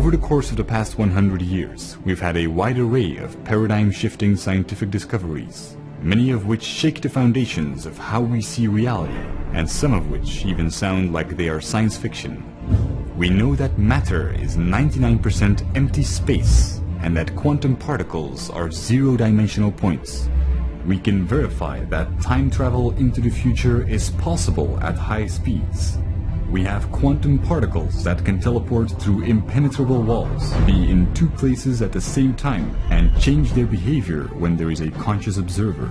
Over the course of the past 100 years, we've had a wide array of paradigm-shifting scientific discoveries, many of which shake the foundations of how we see reality, and some of which even sound like they are science fiction. We know that matter is 99% empty space, and that quantum particles are zero-dimensional points. We can verify that time travel into the future is possible at high speeds. We have quantum particles that can teleport through impenetrable walls, be in two places at the same time, and change their behavior when there is a conscious observer.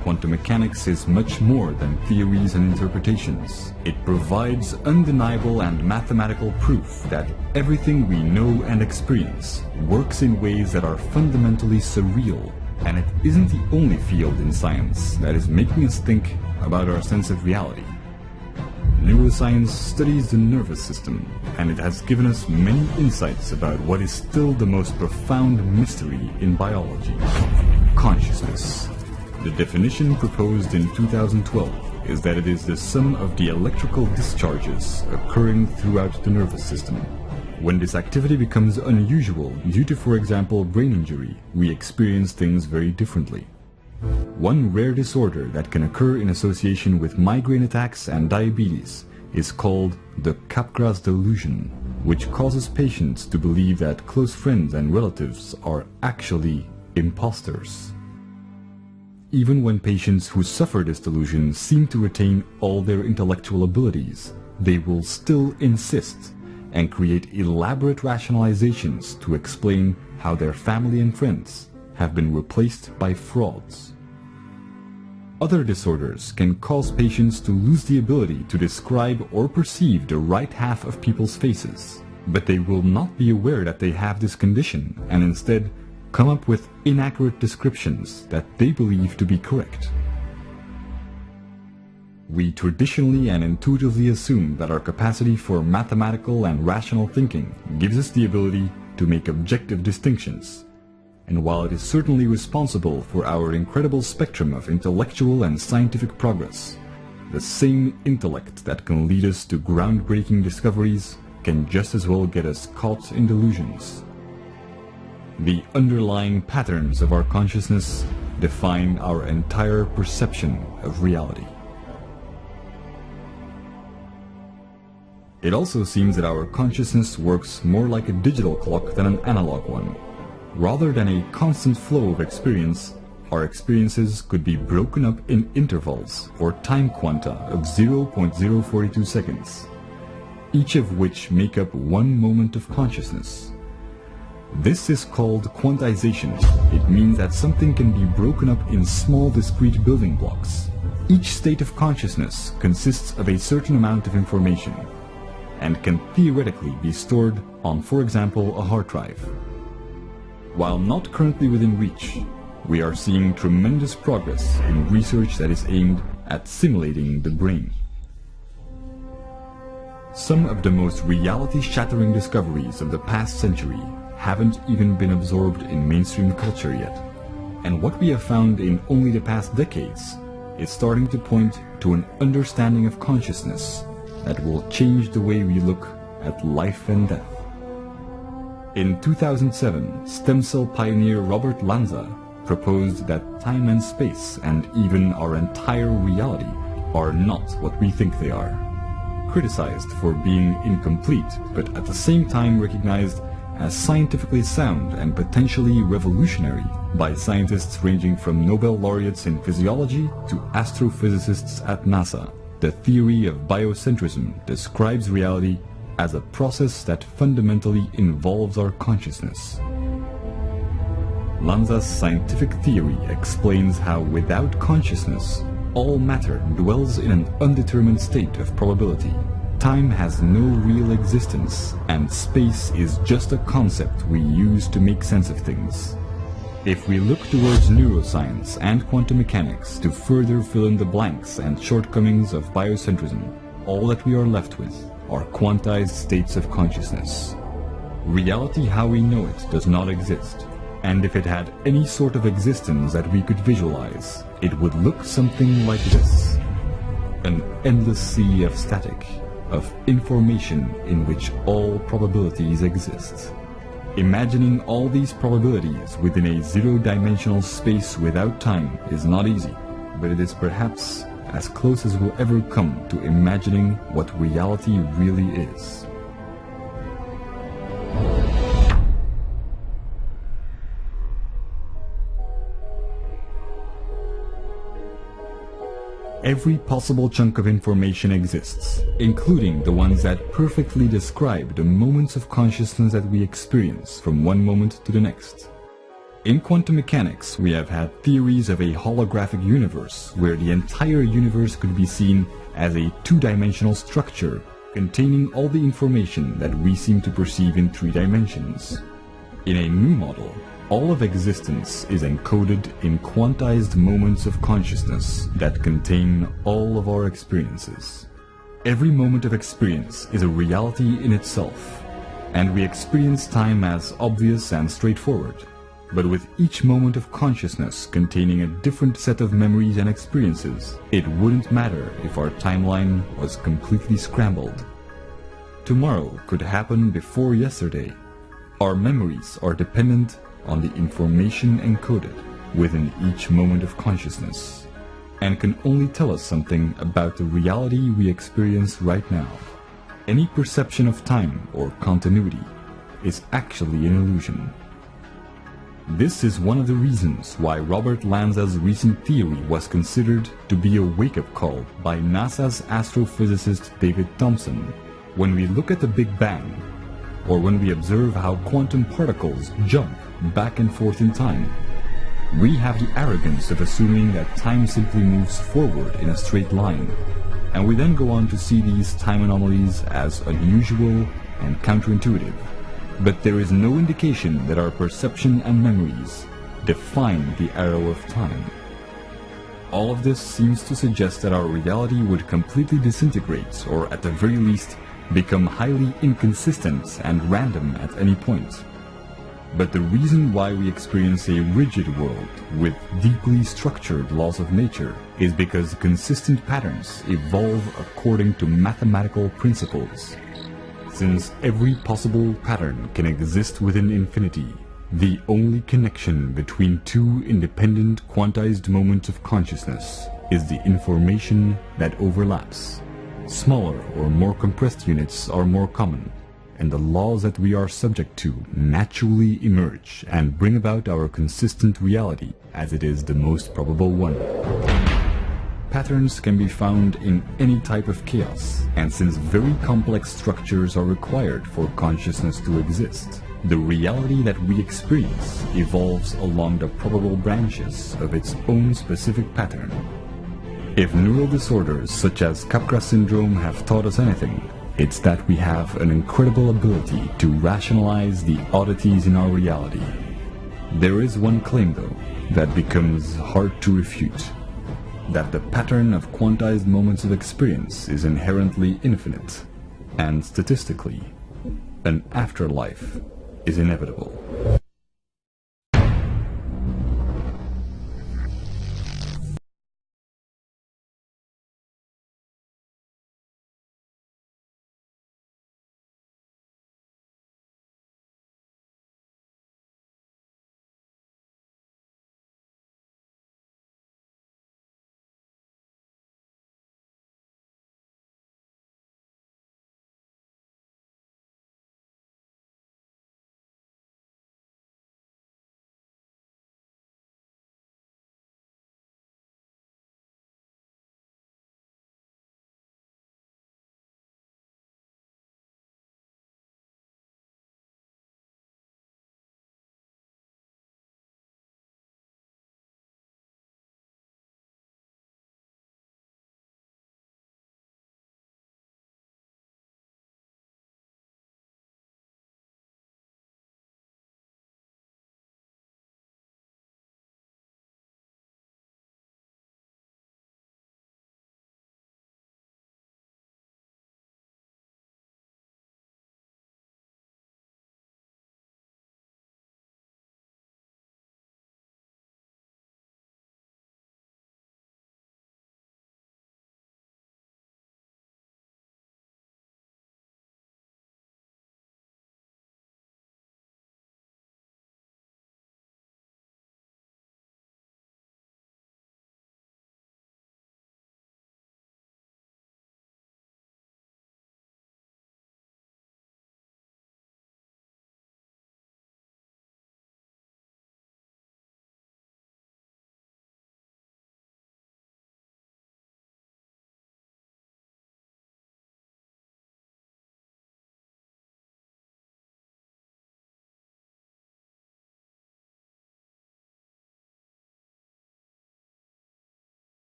Quantum mechanics is much more than theories and interpretations. It provides undeniable and mathematical proof that everything we know and experience works in ways that are fundamentally surreal. And it isn't the only field in science that is making us think about our sense of reality. Neuroscience studies the nervous system, and it has given us many insights about what is still the most profound mystery in biology: consciousness. The definition proposed in 2012 is that it is the sum of the electrical discharges occurring throughout the nervous system. When this activity becomes unusual due to, for example, brain injury, we experience things very differently. One rare disorder that can occur in association with migraine attacks and diabetes is called the Capgras delusion, which causes patients to believe that close friends and relatives are actually imposters. Even when patients who suffer this delusion seem to retain all their intellectual abilities, they will still insist and create elaborate rationalizations to explain how their family and friends have been replaced by frauds. Other disorders can cause patients to lose the ability to describe or perceive the right half of people's faces, but they will not be aware that they have this condition and instead come up with inaccurate descriptions that they believe to be correct. We traditionally and intuitively assume that our capacity for mathematical and rational thinking gives us the ability to make objective distinctions. And while it is certainly responsible for our incredible spectrum of intellectual and scientific progress, the same intellect that can lead us to groundbreaking discoveries can just as well get us caught in delusions. The underlying patterns of our consciousness define our entire perception of reality. It also seems that our consciousness works more like a digital clock than an analog one. Rather than a constant flow of experience, our experiences could be broken up in intervals or time quanta of 0.042 seconds, each of which make up one moment of consciousness. This is called quantization. It means that something can be broken up in small discrete building blocks. Each state of consciousness consists of a certain amount of information and can theoretically be stored on, for example, a hard drive. While not currently within reach, we are seeing tremendous progress in research that is aimed at simulating the brain. Some of the most reality-shattering discoveries of the past century haven't even been absorbed in mainstream culture yet, and what we have found in only the past decades is starting to point to an understanding of consciousness that will change the way we look at life and death. In 2007, stem cell pioneer Robert Lanza proposed that time and space, and even our entire reality, are not what we think they are. Criticized for being incomplete, but at the same time recognized as scientifically sound and potentially revolutionary by scientists ranging from Nobel laureates in physiology to astrophysicists at NASA, the theory of biocentrism describes reality as a process that fundamentally involves our consciousness. Lanza's scientific theory explains how without consciousness, all matter dwells in an undetermined state of probability. Time has no real existence, and space is just a concept we use to make sense of things. If we look towards neuroscience and quantum mechanics to further fill in the blanks and shortcomings of biocentrism, all that we are left with are quantized states of consciousness. Reality how we know it does not exist, and if it had any sort of existence that we could visualize, it would look something like this: an endless sea of static, of information in which all probabilities exist. Imagining all these probabilities within a zero-dimensional space without time is not easy, but it is perhaps as close as we'll ever come to imagining what reality really is. Every possible chunk of information exists, including the ones that perfectly describe the moments of consciousness that we experience from one moment to the next. In quantum mechanics, we have had theories of a holographic universe, where the entire universe could be seen as a two-dimensional structure containing all the information that we seem to perceive in 3 dimensions. In a new model, all of existence is encoded in quantized moments of consciousness that contain all of our experiences. Every moment of experience is a reality in itself, and we experience time as obvious and straightforward. But with each moment of consciousness containing a different set of memories and experiences, it wouldn't matter if our timeline was completely scrambled. Tomorrow could happen before yesterday. Our memories are dependent on the information encoded within each moment of consciousness, and can only tell us something about the reality we experience right now. Any perception of time or continuity is actually an illusion. This is one of the reasons why Robert Lanza's recent theory was considered to be a wake-up call by NASA's astrophysicist David Thompson. When we look at the Big Bang, or when we observe how quantum particles jump back and forth in time, we have the arrogance of assuming that time simply moves forward in a straight line, and we then go on to see these time anomalies as unusual and counterintuitive. But there is no indication that our perception and memories define the arrow of time. All of this seems to suggest that our reality would completely disintegrate, or at the very least, become highly inconsistent and random at any point. But the reason why we experience a rigid world with deeply structured laws of nature is because consistent patterns evolve according to mathematical principles. Since every possible pattern can exist within infinity, the only connection between 2 independent quantized moments of consciousness is the information that overlaps. Smaller or more compressed units are more common, and the laws that we are subject to naturally emerge and bring about our consistent reality as it is the most probable one. Patterns can be found in any type of chaos, and since very complex structures are required for consciousness to exist, the reality that we experience evolves along the probable branches of its own specific pattern. If neural disorders such as Capgras syndrome have taught us anything, it's that we have an incredible ability to rationalize the oddities in our reality. There is one claim, though, that becomes hard to refute: that the pattern of quantized moments of experience is inherently infinite, and statistically, an afterlife is inevitable.